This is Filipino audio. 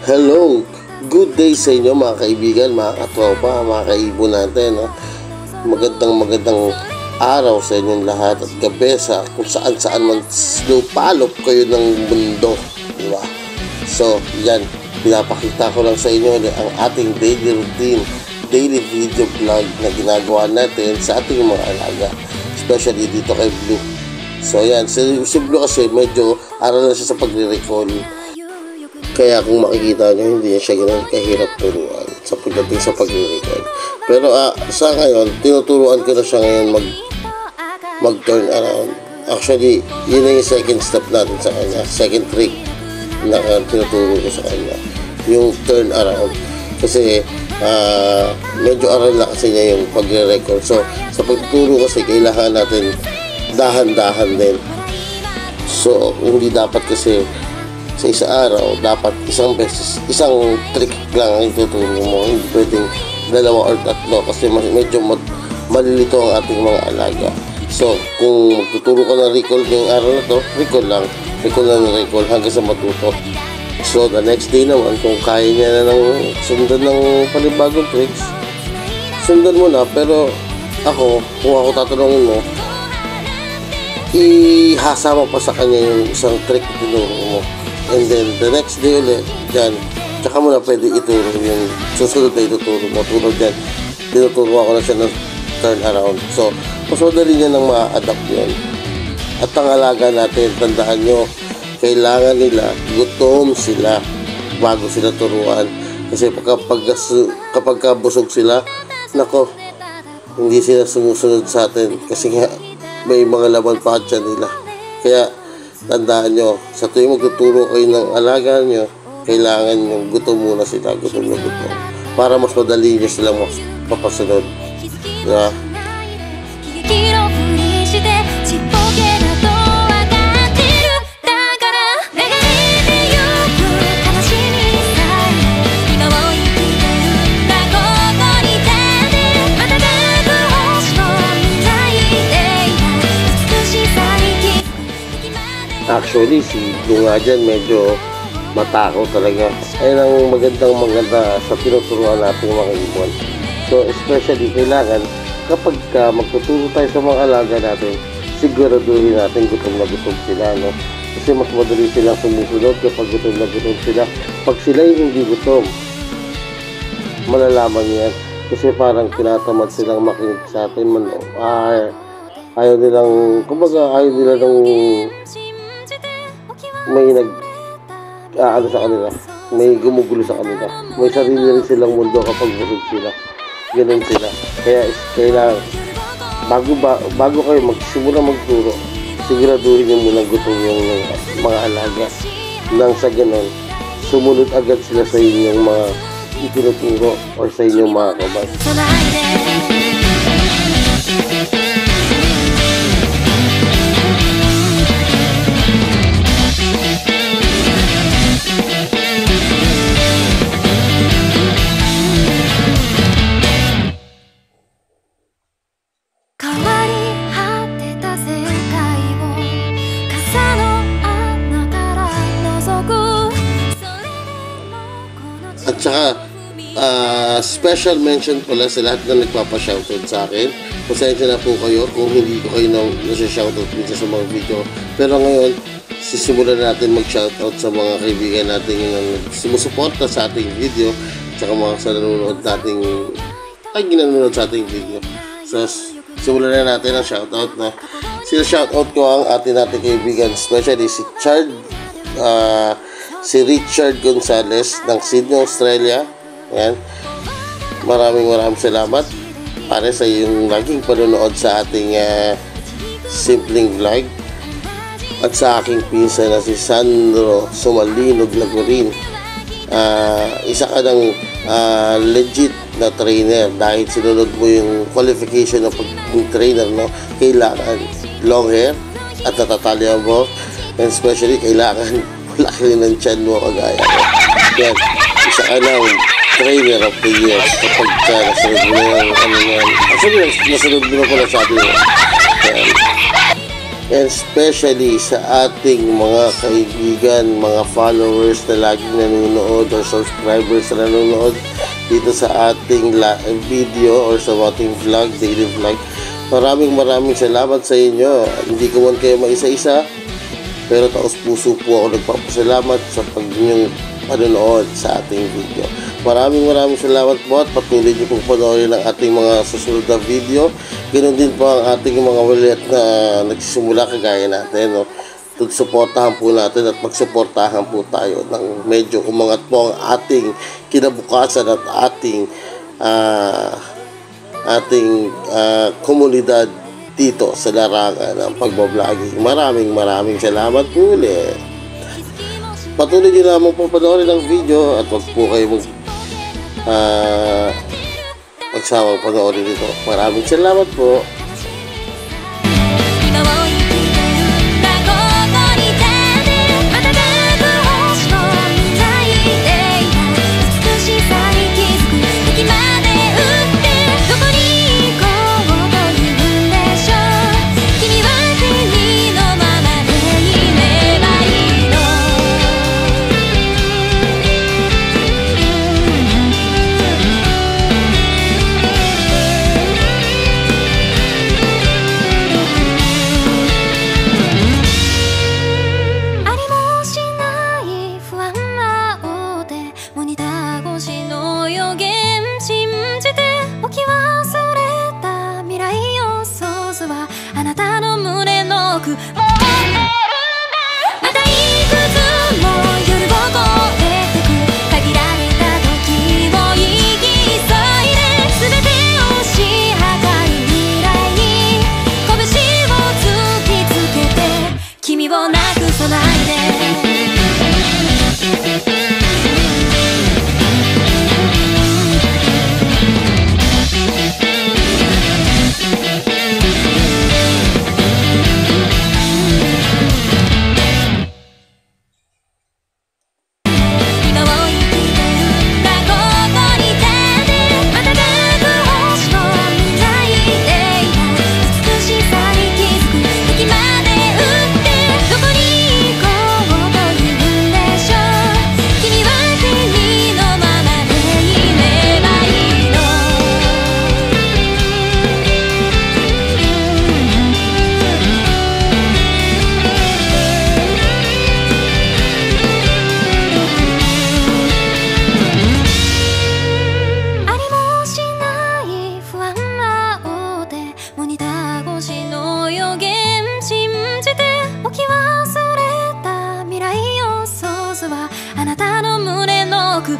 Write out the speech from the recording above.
Hello! Good day sa inyo mga kaibigan, mga katropa, mga kaibon natin. No? Magandang araw sa inyong lahat at gabi sa kung saan man lupalop kayo ng mundo. Diba? So, yan. Pinapakita ko lang sa inyo ang ating daily routine, daily video vlog na ginagawa natin sa ating mga alaga. Especially dito kay Blue. So, yan. Si Blue kasi medyo aral na siya sa pagre-recall. Kaya kung makikita nyo, hindi siya ganun kahirap turuan sa pagdating sa pag-record. Pero sa ngayon, tinuturuan ko na siya ngayon mag-turn around. Actually, yun na yung second step natin sa kanya. Second trick na tinuturo ko sa kanya. Yung turn around. Kasi medyo aral na kasi niya yung pag-record. So, sa pagtuturo kasi, kailangan natin dahan-dahan din. So, hindi dapat kasi sa isang araw, dapat isang trick lang ang ituturo mo. Hindi pwedeng dalawa or tatlo kasi medyo malilito ang ating mga alaga. So, kung magtuturo ka ng recall ngayong araw na to, recall lang hanggang sa matuto. So, the next day naman, kung kaya niya na sundan ng panibagong tricks, sundan mo na. Pero kung ako tatanungin mo, ihasa mo pa sa kanya yung isang trick na tinuro mo. And then, the next day ulit, dyan, tsaka mo na pwede ituro yung susunod na ituturo mo. Tulad dyan, tinuturo ako na siya ng turn around. So, mas madali niya nang ma-adapt yun. At ang alaga natin, tandaan nyo, kailangan nila, gutom sila bago sila turuan. Kasi kapag busog sila, nako, hindi sila sumusunod sa atin. Kasi nga, may mga laman pa dyan nila. Kaya, tandaan nyo, sa tuwing magtuturo kayo ng alaga nyo, kailangan nyo gutom muna sila, gutom na gutom. Para mas madali nyo sila papasunod. Diba? Actually, si Blue nga dyan, medyo matakaw talaga. Ayun ang maganda sa tinuturuan natin mga ibon. So, especially, kailangan kapag magtuturo tayo sa mga alaga natin, siguraduhin natin gutom na gutom sila, no? Kasi mas madali silang sumusunod kapag gutom na gutom sila. Pag sila hindi gutom, malalaman yan. Kasi parang tinatamad silang makinig sa atin. Ayaw nilang may sa kanila, may gumugulo sa kanila, may sarili rin silang mundo kapag busog sila, ganun sila. Kaya kailangan bago kayo magsimula magturo, siguraduhin nyo muna gutom yung mga alaga, nang sa ganun sumunod agad sila sa inyong mga itinuturo or sa inyong mga kabay. At saka, special mention pala sa lahat na nagpapa-shoutout sa akin. Pasensya na po kayo kung hindi ko kayo nasa-shoutout minsan sa mga video. Pero ngayon, sisimulan natin mag-shoutout sa mga kaibigan natin yung sumusuporta sa ating video. At saka mga ginanonood sa ating video. So, simulan na natin ang shoutout na. Sina-shoutout ko ang ating kaibigan, especially si Richard Gonzalez ng Sydney, Australia. Ayan. Maraming salamat para sa iyong laging panonood sa ating simpleng vlog. At sa aking pinsan na si Sandro Sumalinog Lagurin. Isa ka ng legit na trainer dahil sinunod mo yung qualification ng pag-trainer, no? Kailangan long hair at natatali ang buhok, and especially kailangan laki ng tiyan mo kagaya ko. Yan, isa ka ng trainer of the year kapag nasunod mo na yung actually nasunod mo na pala sabi mo. and especially sa ating mga kaibigan, mga followers na laging nanonood or subscribers na nanonood dito sa ating video or sa ating vlog, daily vlog. Maraming salamat sa inyo. Hindi ko man kayo maisa-isa, pero taos puso po ako nagpapasalamat sa pag-inyong panonood sa ating video. Maraming salamat po at patuloy niyo pong panoorin ang ating mga susunod na video. Ganoon din po ang ating mga walit na nagsisimula kagaya natin, no? Suportahan po natin at magsuportahan po tayo ng medyo umangat po ang ating kinabukasan at ating komunidad dito sa larangan ng pagbabloging. Maraming salamat po ulit. Patuloy nyo lamang po panoorin ang video at wag po kayo magsawang panoorin ito. Maraming salamat po.「あなたの胸の奥」